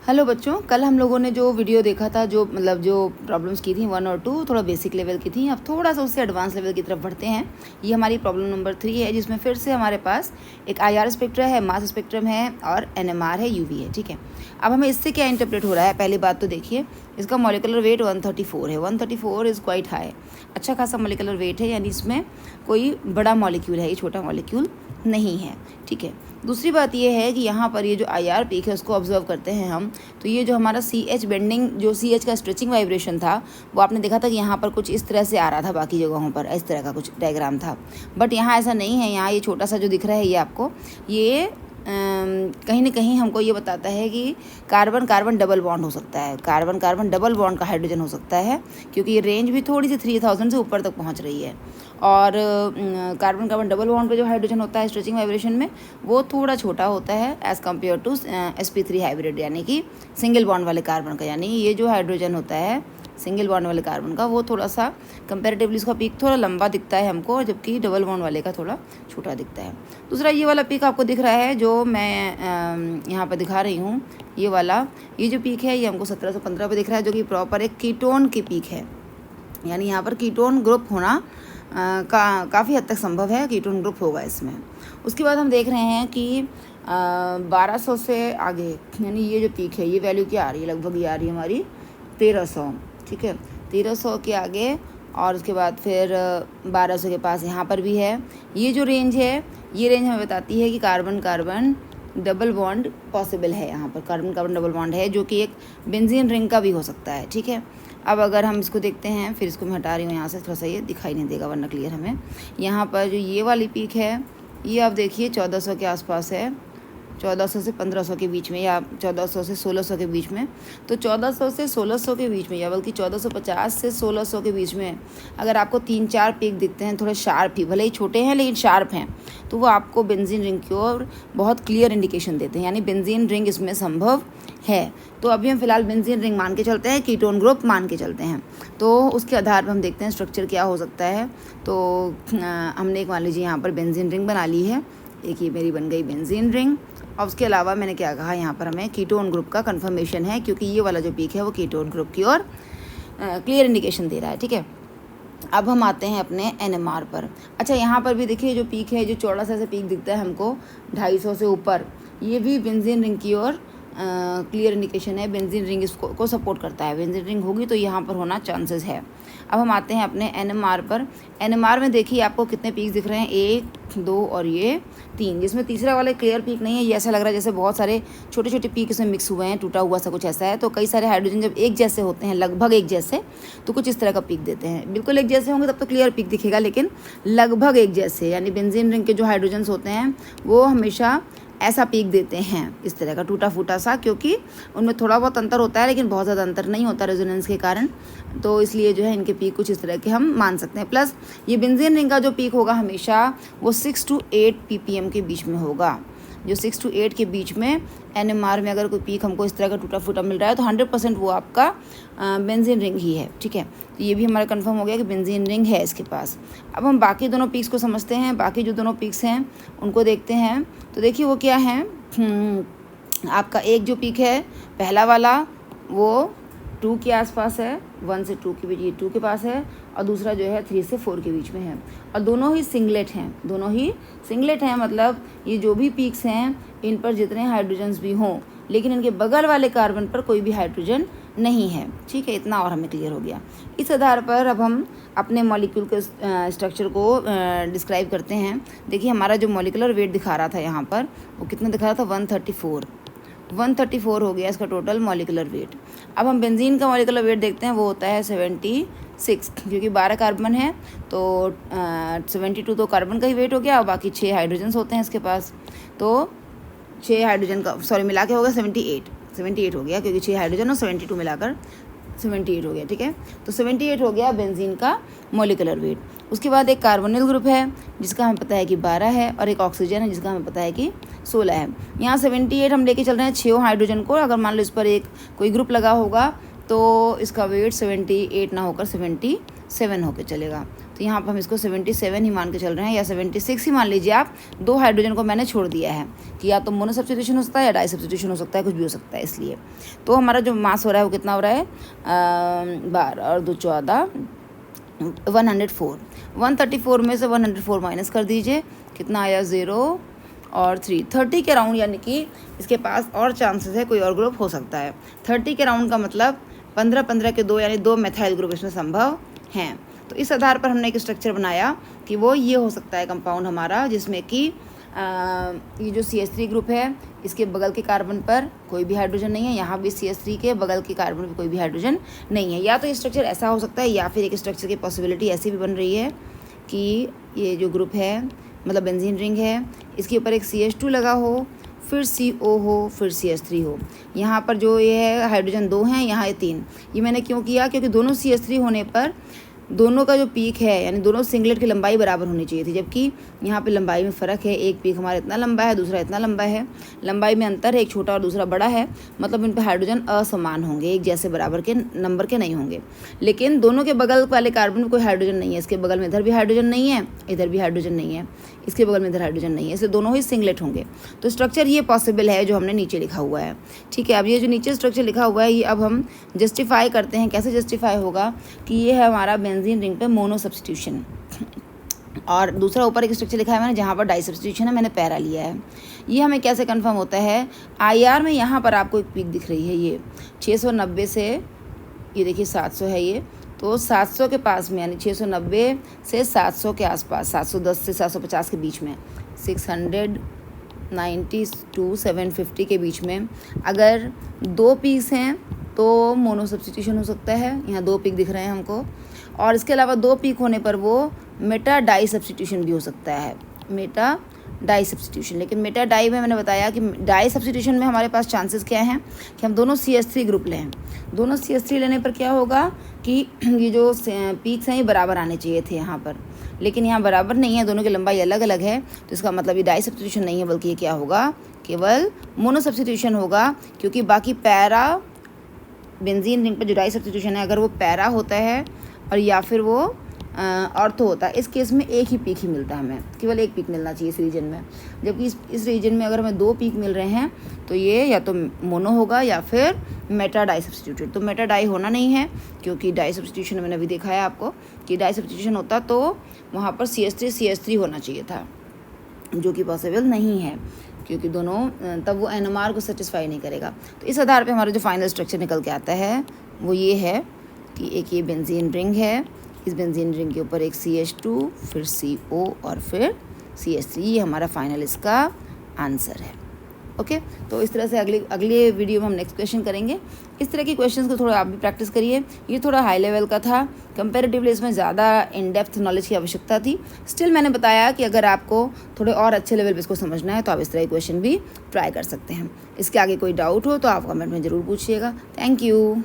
Hello बच्चों, कल हम लोगों ने जो वीडियो देखा था, जो प्रॉब्लम्स की थी 1 और 2 थोड़ा बेसिक लेवल की थी। अब थोड़ा सा उससे एडवांस लेवल की तरफ बढ़ते हैं। ये हमारी प्रॉब्लम नंबर 3 है, जिसमें फिर से हमारे पास एक IR स्पेक्ट्रम है, मास स्पेक्ट्रम है और NMR है, UV है। ठीक है, अब हमें इससे क्या इंटरप्रेट हो रहा है? पहली बात तो देखिए, इसका मॉलिक्यूलर वेट 134 है। 134 इज़ क्वाइट हाई, अच्छा खासा मॉलिक्यूलर वेट है, यानी इसमें कोई बड़ा मॉलिक्यूल है, ये छोटा मॉलिक्यूल नहीं है। ठीक है, दूसरी बात ये है कि यहाँ पर ये जो IR पीक है उसको ऑब्जर्व करते हैं हम, तो ये जो हमारा CH बेंडिंग, जो CH का स्ट्रेचिंग वाइब्रेशन था, वो आपने देखा था कि यहाँ पर कुछ इस तरह से आ रहा था, बाकी जगहों पर इस तरह का कुछ डायग्राम था, बट यहाँ ऐसा नहीं है। यहाँ ये छोटा सा जो दिख रहा है ये आपको, ये कहीं ना कहीं हमको ये बताता है कि कार्बन कार्बन डबल बॉन्ड हो सकता है, कार्बन कार्बन डबल बॉन्ड का हाइड्रोजन हो सकता है, क्योंकि ये रेंज भी थोड़ी सी 3000 से ऊपर तक पहुंच रही है। और कार्बन कार्बन डबल बॉन्ड पे जो हाइड्रोजन होता है स्ट्रेचिंग वाइब्रेशन में, वो थोड़ा छोटा होता है as compare to sp3 hybrid, यानी कि सिंगल बॉन्ड वाले कार्बन का। यानी ये जो हाइड्रोजन होता है सिंगल बॉन्ड वाले कार्बन का, वो थोड़ा सा कंपैरेटिवली इसका पीक थोड़ा लंबा दिखता है हमको, जबकि डबल बॉन्ड वाले का थोड़ा छोटा दिखता है। दूसरा ये वाला पीक आपको दिख रहा है जो मैं यहाँ पर दिखा रही हूँ, ये वाला, ये जो पीक है ये हमको 1715 पे दिख रहा है, जो कि प्रॉपर एक कीटोन की पीक है। यानी यहाँ पर कीटोन ग्रुप होना काफ़ी हद तक संभव है, कीटोन ग्रुप होगा इसमें। उसके बाद हम देख रहे हैं कि 1200 से आगे, यानी ये जो पीक है, ये वैल्यू क्या आ रही है? लगभग ये आ रही है हमारी 1300। ठीक है, 1300 के आगे, और उसके बाद फिर 1200 के पास यहाँ पर भी है। ये जो रेंज है, ये रेंज हमें बताती है कि carbon carbon double bond possible है। यहाँ पर कार्बन कार्बन डबल बॉन्ड है, जो कि एक बेंजीन रिंग का भी हो सकता है। ठीक है, अब अगर हम इसको देखते हैं, फिर इसको मैं हटा रही हूँ यहाँ से, थोड़ा सा ये दिखाई नहीं देगा वरना क्लियर हमें। यहाँ पर जो ये वाली पीक है, ये आप देखिए 1400 के आसपास है, 1400 से 1500 के बीच में, या 1400 से 1600 के बीच में। तो 1400 से 1600 के बीच में, या बल्कि 1450 से 1600 के बीच में अगर आपको 3-4 पीक दिखते हैं, थोड़े शार्प ही, भले ही छोटे हैं लेकिन शार्प हैं, तो वो आपको बेंजीन रिंग की ओर बहुत क्लियर इंडिकेशन देते हैं, यानी बेंजीन रिंग इसमें संभव है। तो अभी हम फिलहाल बेंजीन रिंग मान के चलते हैं, कीटोन ग्रुप मान के चलते हैं, तो उसके आधार पर हम देखते हैं स्ट्रक्चर क्या हो सकता है। तो हमने एक, मान लीजिए यहाँ पर बेंजीन रिंग बना ली है, एक ये मेरी बन गई बेंजीन रिंग। और उसके अलावा मैंने क्या कहा, यहाँ पर हमें कीटोन ग्रुप का कंफर्मेशन है, क्योंकि ये वाला जो पीक है वो कीटोन ग्रुप की ओर क्लियर इंडिकेशन दे रहा है। ठीक है, अब हम आते हैं अपने NMR पर। अच्छा, यहाँ पर भी देखिए जो पीक है, जो चौड़ा सा पीक दिखता है हमको 250 से ऊपर, ये भी बेंजीन रिंग की ओर क्लियर इंडिकेशन है, बेंजीन रिंग इसको सपोर्ट करता है। बेंजीन रिंग होगी तो यहाँ पर होना चांसेस है। अब हम आते हैं अपने NMR पर। NMR में देखिए आपको कितने पीक दिख रहे हैं, 1, 2 और ये 3, जिसमें तीसरा वाला क्लियर पीक नहीं है। ये ऐसा लग रहा है जैसे बहुत सारे छोटे छोटे पीक इसमें मिक्स हुए हैं, टूटा हुआ सा कुछ ऐसा है। तो कई सारे हाइड्रोजन जब एक जैसे होते हैं, लगभग एक जैसे, तो कुछ इस तरह का पीक देते हैं। बिल्कुल एक जैसे होंगे तब तो क्लियर पीक दिखेगा, लेकिन लगभग एक जैसे, यानी बेंजीन रिंग के जो हाइड्रोजन्स होते हैं वो हमेशा ऐसा पीक देते हैं, इस तरह का टूटा फूटा सा, क्योंकि उनमें थोड़ा बहुत अंतर होता है लेकिन बहुत ज़्यादा अंतर नहीं होता रेजोनेंस के कारण। तो इसलिए जो है इनके पीक कुछ इस तरह के हम मान सकते हैं। प्लस ये बेंजीन रिंग का जो पीक होगा हमेशा वो 6 to 8 ppm के बीच में होगा। जो 6 to 8 के बीच में NMR में अगर कोई पीक हमको इस तरह का टूटा फूटा मिल रहा है, तो 100% वो आपका बेंजीन रिंग ही है। ठीक है, तो ये भी हमारा कंफर्म हो गया कि बेंजीन रिंग है इसके पास। अब हम बाकी दोनों पीक्स को समझते हैं। बाकी जो दोनों पीक्स हैं उनको देखते हैं। तो देखिए वो क्या है, आपका एक जो पीक है पहला वाला, वो 2 के आसपास है, 1 से 2 के बीच, ये 2 के पास है, और दूसरा जो है 3 से 4 के बीच में है, और दोनों ही सिंगलेट हैं। दोनों ही सिंगलेट हैं, मतलब ये जो भी पीक्स हैं इन पर जितने हाइड्रोजन्स भी हों, लेकिन इनके बगल वाले कार्बन पर कोई भी हाइड्रोजन नहीं है। ठीक है, इतना और हमें क्लियर हो गया। इस आधार पर अब हम अपने मॉलिक्यूल के स्ट्रक्चर को डिस्क्राइब करते हैं। देखिए हमारा जो मॉलिक्यूलर वेट दिखा रहा था यहाँ पर, वो कितना दिखा रहा था, 134 हो गया इसका टोटल मॉलिक्यूलर वेट। अब हम बेंजीन का मॉलिक्यूलर वेट देखते हैं, वो होता है 76, क्योंकि 12 कार्बन है तो 72 तो कार्बन का ही वेट हो गया, और बाकी 6 हाइड्रोजन्स होते हैं इसके पास, तो 6 हाइड्रोजन का, सॉरी, मिला के होगा 78 हो गया, क्योंकि 6 हाइड्रोजन और 72 मिलाकर 78 हो गया। ठीक है, तो 78 हो गया बेंजीन का मॉलिक्यूलर वेट। उसके बाद एक कार्बोनिल ग्रुप है जिसका हमें पता है कि 12 है, और एक ऑक्सीजन है जिसका हमें पता है कि 16 है। यहाँ 78 हम लेके चल रहे हैं 6 हाइड्रोजन को। अगर मान लो इस पर एक कोई ग्रुप लगा होगा तो इसका वेट 78 ना होकर 77 होकर चलेगा। तो यहाँ पर हम इसको 77 ही मान के चल रहे हैं, या 76 ही मान लीजिए आप। 2 हाइड्रोजन को मैंने छोड़ दिया है कि या तो मोनो सब्स्टिट्यूशन हो सकता है या डाई सब्स्टिट्यूशन हो सकता है, कुछ भी हो सकता है। इसलिए तो हमारा जो मास हो रहा है वो कितना हो रहा है, 12 और 2 14, 104। 134 में से 104 माइनस कर दीजिए, कितना आया, 0 और 3। 30 के राउंड, यानी कि इसके पास और चांसेस है, कोई और ग्रुप हो सकता है। 30 के राउंड का मतलब 15 के 2, यानी 2 मेथाइल ग्रुप इसमें संभव हैं। तो इस आधार पर हमने एक स्ट्रक्चर बनाया कि वो ये हो सकता है कंपाउंड हमारा, जिसमें कि ये जो CH3 ग्रुप है, इसके बगल के कार्बन पर कोई भी हाइड्रोजन नहीं है, यहाँ भी CH3 के बगल के कार्बन पर कोई भी हाइड्रोजन नहीं है। या तो ये स्ट्रक्चर ऐसा हो सकता है, या फिर एक स्ट्रक्चर की पॉसिबिलिटी ऐसी भी बन रही है कि ये जो ग्रुप है, मतलब बेंजीन रिंग है, इसके ऊपर एक CH2 लगा हो, फिर CO हो, फिर CH3 हो। यहाँ पर जो ये है हाइड्रोजन 2 हैं, यहाँ ये 3। ये मैंने क्यों किया, क्योंकि दोनों CH3 होने पर दोनों का जो पीक है, यानी दोनों सिंगलेट की लंबाई बराबर होनी चाहिए थी, जबकि यहाँ पे लंबाई में फ़र्क है। एक पीक हमारा इतना लंबा है, दूसरा इतना लंबा है, लंबाई में अंतर है, एक छोटा और दूसरा बड़ा है, मतलब इन पे हाइड्रोजन असमान होंगे, एक जैसे बराबर के नंबर के नहीं होंगे। लेकिन दोनों के बगल वाले कार्बन में कोई हाइड्रोजन नहीं है, इसके बगल में इधर भी हाइड्रोजन नहीं है, इधर भी हाइड्रोजन नहीं है, इसके बगल में इधर हाइड्रोजन नहीं है, इसलिए दोनों ही सिंगलेट होंगे। तो स्ट्रक्चर ये पॉसिबल है जो हमने नीचे लिखा हुआ है। ठीक है, अब ये जो नीचे स्ट्रक्चर लिखा हुआ है, ये अब हम जस्टिफाई करते हैं। कैसे जस्टिफाई होगा कि ये है हमारा बेंजीन रिंग पे मोनो सब्स्टिट्यूशन, और दूसरा ऊपर एक स्ट्रक्चर लिखा है मैंने जहाँ पर डाई सब्स्टिट्यूशन है, मैंने पैरा लिया है। ये हमें कैसे कंफर्म होता है, IR में यहाँ पर आपको एक पीक दिख रही है, ये 690 से, ये देखिए 700 है ये, तो 700 के पास में, यानी 690 से 700 के आसपास, 710 से 750 के बीच में, 690 to 750 के बीच में अगर 2 पीक्स हैं तो मोनो सब्स्टिट्यूशन हो सकता है। यहाँ 2 पीक दिख रहे हैं हमको, और इसके अलावा 2 पीक होने पर वो मेटा डाई सब्स्टिट्यूशन भी हो सकता है, मेटा डाई सब्स्टिट्यूशन। लेकिन मेटा डाई में मैंने बताया कि डाई सब्स्टिट्यूशन में हमारे पास चांसेस क्या हैं कि हम दोनों CH3 ग्रुप लें। दोनों CH3 लेने पर क्या होगा कि ये जो पीक्स हैं ये बराबर आने चाहिए थे यहाँ पर, लेकिन यहाँ बराबर नहीं है, दोनों की लंबाई अलग अलग है। तो इसका मतलब ये डाई सब्स्टिट्यूशन नहीं है, बल्कि ये क्या होगा, केवल मोनो सब्स्टिट्यूशन होगा। क्योंकि बाकी पैरा बेंजीन रिंग पर जो डाई सब्स्टिट्यूशन है, अगर वो पैरा होता है और या फिर वो ऑर्थो होता है, इस केस में एक ही पीक ही मिलता है, हमें केवल एक पीक मिलना चाहिए इस रीजन में। जबकि इस रीजन में अगर हमें 2 पीक मिल रहे हैं तो ये या तो मोनो होगा या फिर मेटा डाई सब्स्टिट्यूटेड। तो मेटा डाई होना नहीं है, क्योंकि डाई सब्स्टिट्यूशन मैंने अभी दिखाया आपको कि डाई सब्स्टिट्यूशन होता तो वहाँ पर CH3 होना चाहिए था, जो कि पॉसिबल नहीं है, क्योंकि दोनों तब वो NMR को सेटिस्फाई नहीं करेगा। तो इस आधार पे हमारा जो फाइनल स्ट्रक्चर निकल के आता है वो ये है कि एक ये बेंजीन रिंग है, इस बेंजीन रिंग के ऊपर एक CH2, फिर CO और फिर CH3, ये हमारा फाइनल इसका आंसर है। ओके, तो इस तरह से अगले वीडियो में हम नेक्स्ट क्वेश्चन करेंगे। इस तरह के क्वेश्चंस को थोड़ा आप भी प्रैक्टिस करिए। ये थोड़ा हाई लेवल का था, कंपैरेटिवली इसमें ज़्यादा इन डेप्थ नॉलेज की आवश्यकता थी। स्टिल मैंने बताया कि अगर आपको थोड़े और अच्छे लेवल पे इसको समझना है तो आप इस तरह के क्वेश्चन भी ट्राई कर सकते हैं। इसके आगे कोई डाउट हो तो आप कमेंट में ज़रूर पूछिएगा। Thank you.